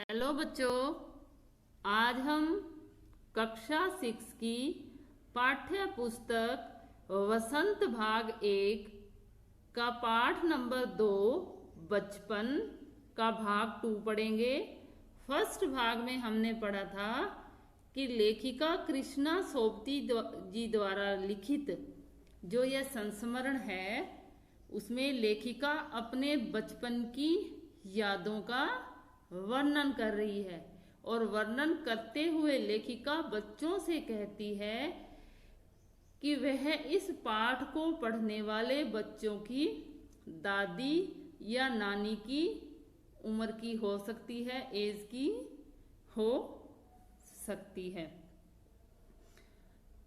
Hello बच्चों। आज हम कक्षा 6 की पाठ्य पुस्तक वसंत भाग 1 का पाठ नंबर 2 बचपन का भाग 2 पढ़ेंगे। फर्स्ट भाग में हमने पढ़ा था कि लेखिका कृष्णा सोबती जी द्वारा लिखित जो यह संस्मरण है उसमें लेखिका अपने बचपन की यादों का वर्णन कर रही है और वर्णन करते हुए लेखिका बच्चों से कहती है कि वह इस पाठ को पढ़ने वाले बच्चों की दादी या नानी की उम्र की हो सकती है, एज की हो सकती है।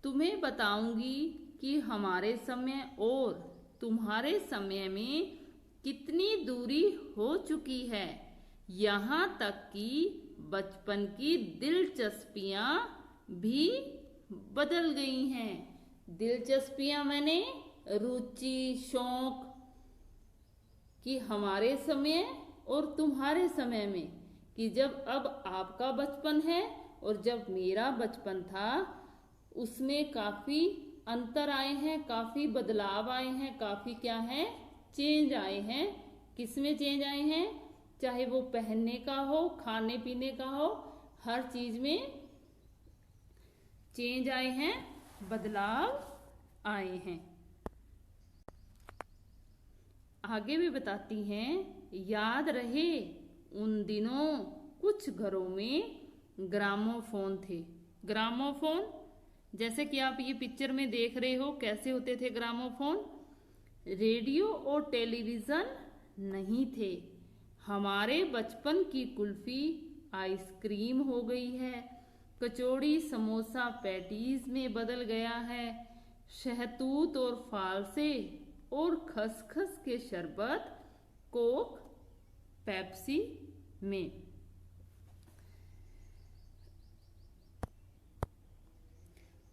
तुम्हें बताऊंगी कि हमारे समय और तुम्हारे समय में कितनी दूरी हो चुकी है, यहाँ तक कि बचपन की दिलचस्पियां भी बदल गई हैं। दिलचस्पियां मैंने रुचि, शौक कि हमारे समय और तुम्हारे समय में, कि जब अब आपका बचपन है और जब मेरा बचपन था उसमें काफी अंतर आए हैं, काफी बदलाव आए हैं, काफी क्या है, चेंज आए हैं। किसमें चेंज आए हैं? चाहे वो पहनने का हो, खाने पीने का हो, हर चीज में चेंज आए हैं, बदलाव आए हैं। आगे भी बताती हैं, याद रहे उन दिनों कुछ घरों में ग्रामोफोन थे। ग्रामोफोन जैसे कि आप ये पिक्चर में देख रहे हो कैसे होते थे ग्रामोफोन। रेडियो और टेलीविजन नहीं थे। हमारे बचपन की कुल्फी आइसक्रीम हो गई है, कचौड़ी समोसा पैटीज में बदल गया है, शहतूत और फालसे और खसखस के शरबत कोक पेप्सी में।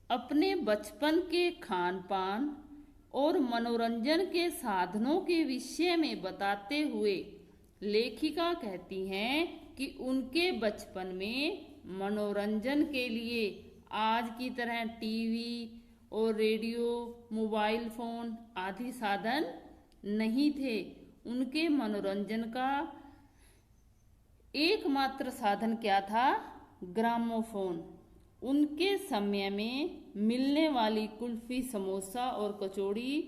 अपने बचपन के खान पान और मनोरंजन के साधनों के विषय में बताते हुए लेखिका कहती हैं कि उनके बचपन में मनोरंजन के लिए आज की तरह टीवी और रेडियो, मोबाइल फोन आदि साधन नहीं थे। उनके मनोरंजन का एकमात्र साधन क्या था? ग्रामोफोन। उनके समय में मिलने वाली कुल्फी, समोसा और कचौड़ी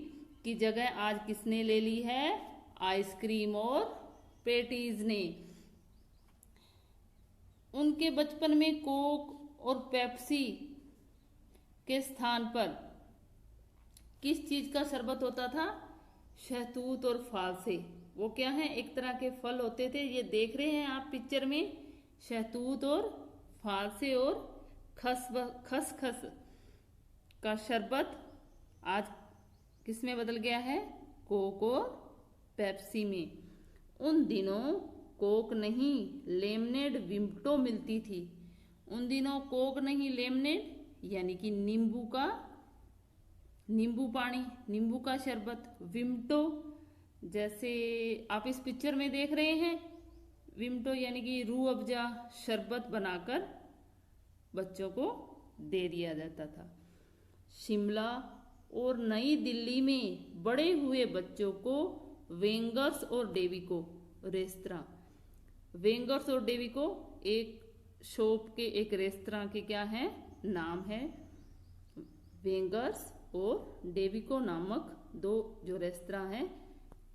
की जगह आज किसने ले ली है? आइसक्रीम और पेटीज ने। उनके बचपन में कोक और पेप्सी के स्थान पर किस चीज का शरबत होता था? शहतूत और फालसे। वो क्या है? एक तरह के फल होते थे, ये देख रहे हैं आप पिक्चर में, शहतूत और फालसे और खसखस का शरबत आज किसमें बदल गया है? कोक और पेप्सी में। उन दिनों कोक नहीं, लेमनेड, विम्टो मिलती थी। उन दिनों कोक नहीं, लेमनेड यानी कि नींबू पानी, नींबू का शरबत, विम्टो जैसे आप इस पिक्चर में देख रहे हैं। विम्टो यानी कि रूह अफ़ज़ा शरबत बनाकर बच्चों को दे दिया जाता था। शिमला और नई दिल्ली में बड़े हुए बच्चों को वेंगर्स और डेविको रेस्तरां, वेंगर्स और डेविको एक शॉप के, एक रेस्तरां के क्या है, नाम है। वेंगर्स और डेविको नामक दो जो रेस्तरां हैं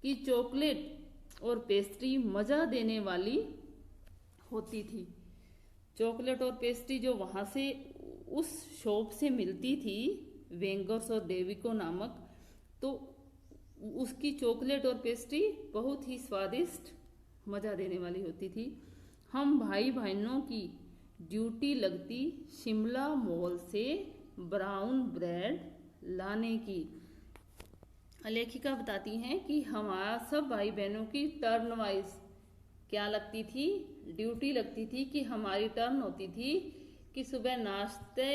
कि चॉकलेट और पेस्ट्री मजा देने वाली होती थी। चॉकलेट और पेस्ट्री जो वहां से उस शॉप से मिलती थी, वेंगर्स और डेविको नामक, तो उसकी चॉकलेट और पेस्ट्री बहुत ही स्वादिष्ट, मजा देने वाली होती थी। हम भाई बहनों की ड्यूटी लगती शिमला मॉल से ब्राउन ब्रेड लाने की। लेखिका बताती हैं कि हमारा सब भाई बहनों की टर्न वाइज क्या लगती थी? ड्यूटी लगती थी कि हमारी टर्न होती थी कि सुबह नाश्ते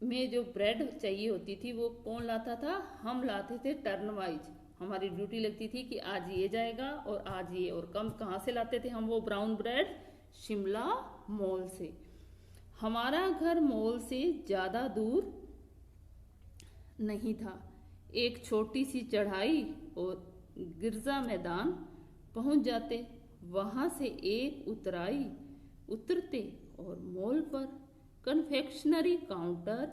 में जो ब्रेड चाहिए होती थी वो कौन लाता था? हम लाते थे टर्न वाइज। हमारी ड्यूटी लगती थी कि आज ये जाएगा और आज ये, और कम कहाँ से लाते थे हम वो ब्राउन ब्रेड? शिमला मॉल से। हमारा घर मॉल से ज़्यादा दूर नहीं था। एक छोटी सी चढ़ाई और गिरजा मैदान पहुंच जाते। वहां से एक उतराई उतरते और मॉल पर कन्फेक्शनरी काउंटर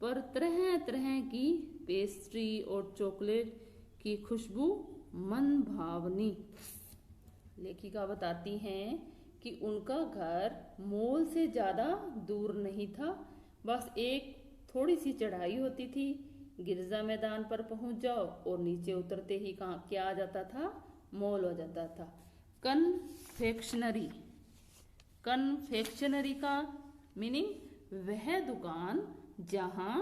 पर तरह तरह की पेस्ट्री और चॉकलेट की खुशबू मन भावनी। लेखिका बताती हैं कि उनका घर मॉल से ज़्यादा दूर नहीं था, बस एक थोड़ी सी चढ़ाई होती थी, गिरजा मैदान पर पहुंच जाओ और नीचे उतरते ही कहाँ क्या आ जाता था, मॉल हो जाता था। कन्फेक्शनरी, कन्फेक्शनरी का मीनिंग वह दुकान जहाँ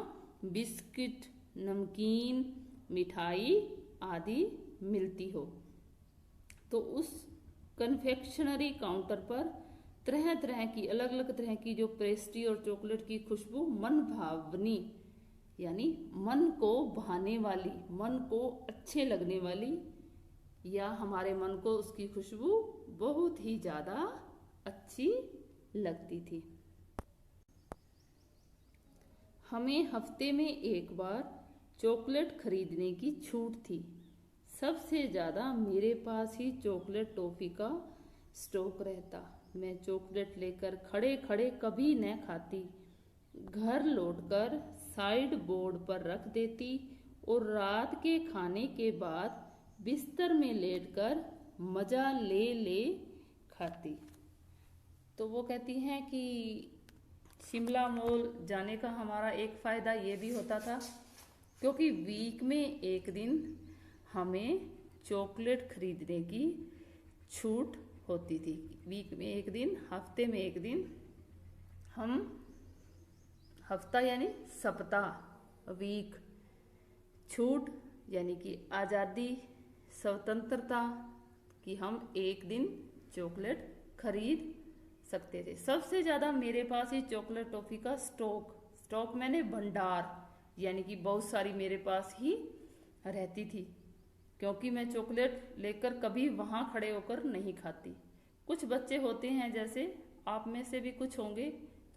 बिस्किट, नमकीन, मिठाई आदि मिलती हो। तो उस कन्फेक्शनरी काउंटर पर तरह तरह की अलग अलग तरह की जो पेस्ट्री और चॉकलेट की खुशबू मन भावनी यानी मन को भाने वाली, मन को अच्छे लगने वाली, या हमारे मन को उसकी खुशबू बहुत ही ज़्यादा अच्छी लगती थी। हमें हफ्ते में एक बार चॉकलेट खरीदने की छूट थी। सबसे ज़्यादा मेरे पास ही चॉकलेट टॉफ़ी का स्टॉक रहता। मैं चॉकलेट लेकर खड़े खड़े कभी न खाती, घर लौटकर साइड बोर्ड पर रख देती और रात के खाने के बाद बिस्तर में लेटकर मज़ा ले ले खाती। तो वो कहती हैं कि शिमला मॉल जाने का हमारा एक फ़ायदा ये भी होता था क्योंकि वीक में एक दिन हमें चॉकलेट खरीदने की छूट होती थी। वीक में एक दिन, हफ्ते में एक दिन हम, हफ्ता यानी सप्ताह, वीक, छूट यानी कि आज़ादी, स्वतंत्रता कि हम एक दिन चॉकलेट खरीद सकते थे। सबसे ज़्यादा मेरे पास ही चॉकलेट टॉफ़ी का स्टॉक मैंने भंडार यानी कि बहुत सारी मेरे पास ही रहती थी क्योंकि मैं चॉकलेट लेकर कभी वहाँ खड़े होकर नहीं खाती। कुछ बच्चे होते हैं, जैसे आप में से भी कुछ होंगे,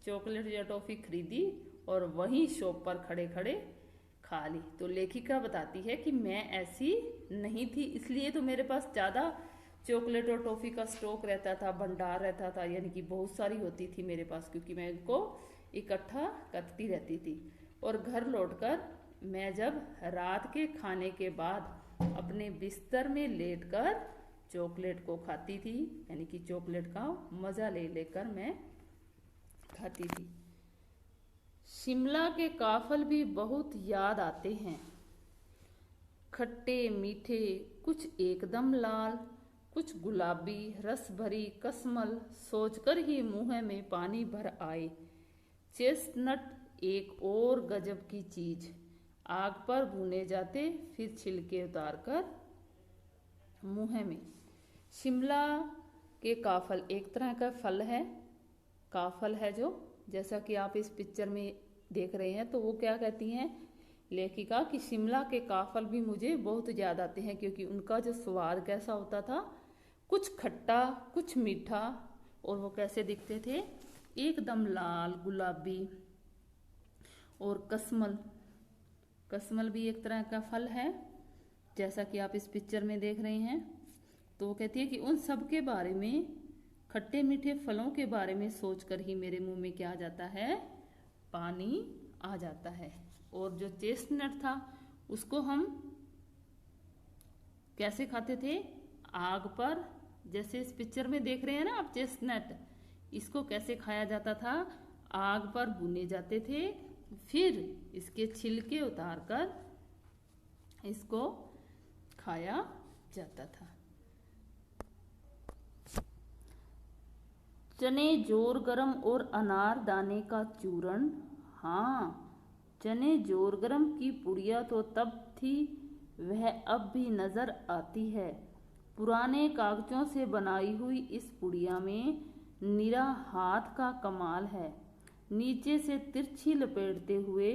चॉकलेट या टॉफ़ी खरीदी और वहीं शॉप पर खड़े खड़े खा ली। तो लेखिका बताती है कि मैं ऐसी नहीं थी, इसलिए तो मेरे पास ज़्यादा चॉकलेट और टॉफ़ी का स्टॉक रहता था, भंडार रहता था, यानी कि बहुत सारी होती थी मेरे पास क्योंकि मैं इनको इकट्ठा करती रहती थी। और घर लौटकर मैं जब रात के खाने के बाद अपने बिस्तर में लेटकर चॉकलेट को खाती थी, यानी कि चॉकलेट का मज़ा ले लेकर मैं खाती थी। शिमला के काफल भी बहुत याद आते हैं, खट्टे मीठे, कुछ एकदम लाल, कुछ गुलाबी, रस भरी कस्मल, सोचकर ही मुंह में पानी भर आए। चेस्टनट एक और गजब की चीज, आग पर भुने जाते फिर छिलके उतारकर मुंह में। शिमला के काफल एक तरह का फल है, काफल है जो, जैसा कि आप इस पिक्चर में देख रहे हैं। तो वो क्या कहती हैं लेखिका कि शिमला के काफल भी मुझे बहुत याद आते हैं क्योंकि उनका जो स्वाद कैसा होता था, कुछ खट्टा कुछ मीठा, और वो कैसे दिखते थे, एकदम लाल गुलाबी। और कस्मल भी एक तरह का फल है जैसा कि आप इस पिक्चर में देख रहे हैं। तो वो कहती है कि उन सब के बारे में, खट्टे मीठे फलों के बारे में सोचकर ही मेरे मुंह में क्या आ जाता है, पानी आ जाता है। और जो चेस्टनट था उसको हम कैसे खाते थे, आग पर, जैसे इस पिक्चर में देख रहे हैं ना आप चेस्टनट, इसको कैसे खाया जाता था, आग पर भुने जाते थे, फिर इसके छिलके उतारकर इसको खाया जाता था। चने जोर गरम और अनार दाने का चूरण, हाँ, चने जोर गरम की पुड़िया तो तब थी, वह अब भी नजर आती है। पुराने कागजों से बनाई हुई इस पुड़िया में निरा हाथ का कमाल है। नीचे से तिरछी लपेटते हुए,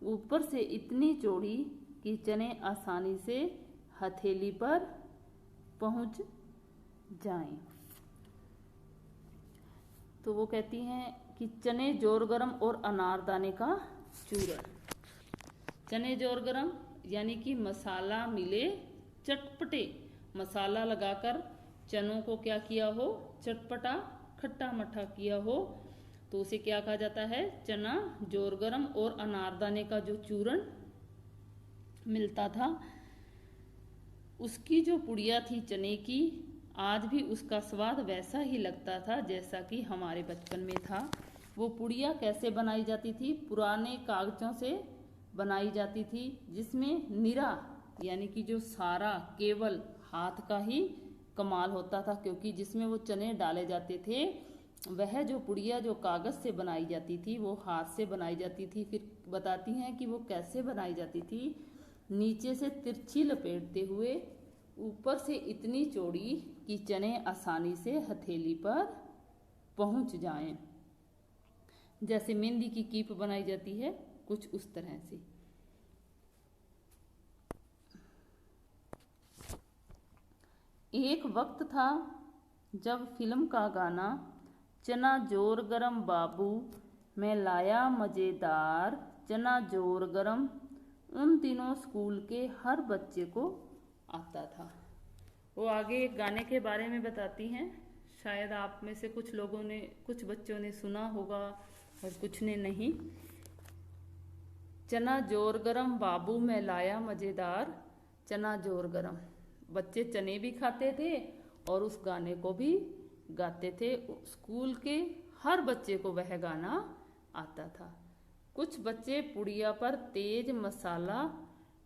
ऊपर से इतनी चौड़ी कि चने आसानी से हथेली पर पहुंच जाएं। तो वो कहती हैं कि चने जोर गरम और अनारदाने का चूरण। चने जोर गरम यानी कि मसाला मिले चटपटे, मसाला लगाकर चनों को क्या किया हो, चटपटा खट्टा मट्ठा किया हो, तो उसे क्या कहा जाता है, चना जोर गरम। और अनारदाने का जो चूरण मिलता था, उसकी जो पुड़िया थी चने की, आज भी उसका स्वाद वैसा ही लगता था जैसा कि हमारे बचपन में था। वो पुड़िया कैसे बनाई जाती थी, पुराने कागजों से बनाई जाती थी, जिसमें निरा यानी कि जो सारा केवल हाथ का ही कमाल होता था, क्योंकि जिसमें वो चने डाले जाते थे वह जो पुड़िया जो कागज से बनाई जाती थी वो हाथ से बनाई जाती थी। फिर बताती हैं कि वो कैसे बनाई जाती थी, नीचे से तिरछी लपेटते हुए, ऊपर से इतनी चौड़ी कि चने आसानी से हथेली पर पहुंच जाएं। जैसे मेहंदी की कीप बनाई जाती है, कुछ उस तरह से। एक वक्त था जब फिल्म का गाना चना जोर गरम बाबू मैं लाया मजेदार, चना जोर गरम, उन दिनों स्कूल के हर बच्चे को आता था। वो आगे एक गाने के बारे में बताती हैं, शायद आप में से कुछ लोगों ने, कुछ बच्चों ने सुना होगा और कुछ ने नहीं। चना जोर गरम बाबू मैं लाया मजेदार, चना जोर गरम। बच्चे चने भी खाते थे और उस गाने को भी गाते थे। स्कूल के हर बच्चे को वह गाना आता था। कुछ बच्चे पुड़िया पर तेज मसाला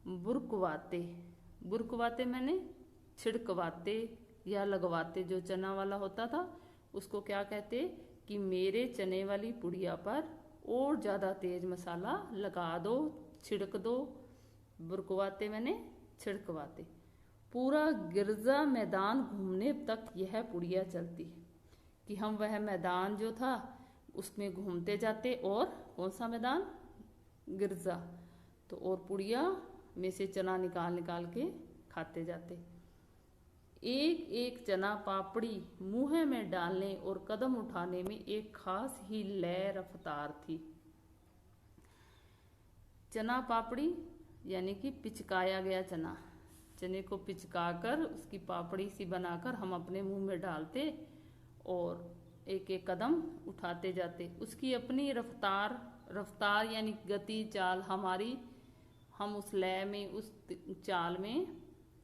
बुरकवाते, बुरकवाते मैंने छिड़कवाते या लगवाते, जो चना वाला होता था उसको क्या कहते कि मेरे चने वाली पुड़िया पर और ज़्यादा तेज मसाला लगा दो, छिड़क दो। बुरकवाते मैंने छिड़कवाते। पूरा गिरजा मैदान घूमने तक यह पुड़िया चलती कि हम वह मैदान जो था उसमें घूमते जाते, और कौन सा मैदान, गिरजा, तो और पुड़िया में से चना निकाल निकाल के खाते जाते। एक एक चना पापड़ी मुंह में डालने और कदम उठाने में एक खास ही लय रफ्तार थी। चना पापड़ी यानी कि पिचकाया गया चना, चने को पिचकाकर उसकी पापड़ी सी बनाकर हम अपने मुंह में डालते और एक एक कदम उठाते जाते। उसकी अपनी रफ्तार, रफ्तार यानी गति, चाल हमारी, हम उस लय में, उस चाल में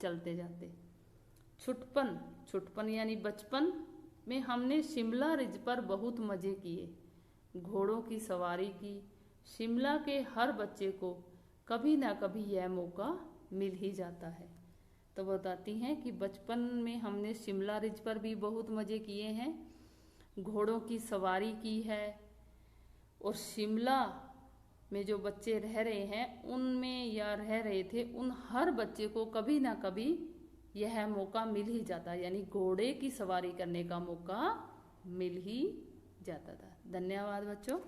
चलते जाते। छुटपन, छुटपन यानी बचपन में हमने शिमला रिज पर बहुत मजे किए, घोड़ों की सवारी की। शिमला के हर बच्चे को कभी ना कभी यह मौका मिल ही जाता है। तो बताती हैं कि बचपन में हमने शिमला रिज पर भी बहुत मजे किए हैं, घोड़ों की सवारी की है, और शिमला में जो बच्चे रह रहे हैं उनमें या रह रहे थे, उन हर बच्चे को कभी ना कभी यह मौका मिल ही जाता, यानी घोड़े की सवारी करने का मौका मिल ही जाता था। धन्यवाद बच्चों।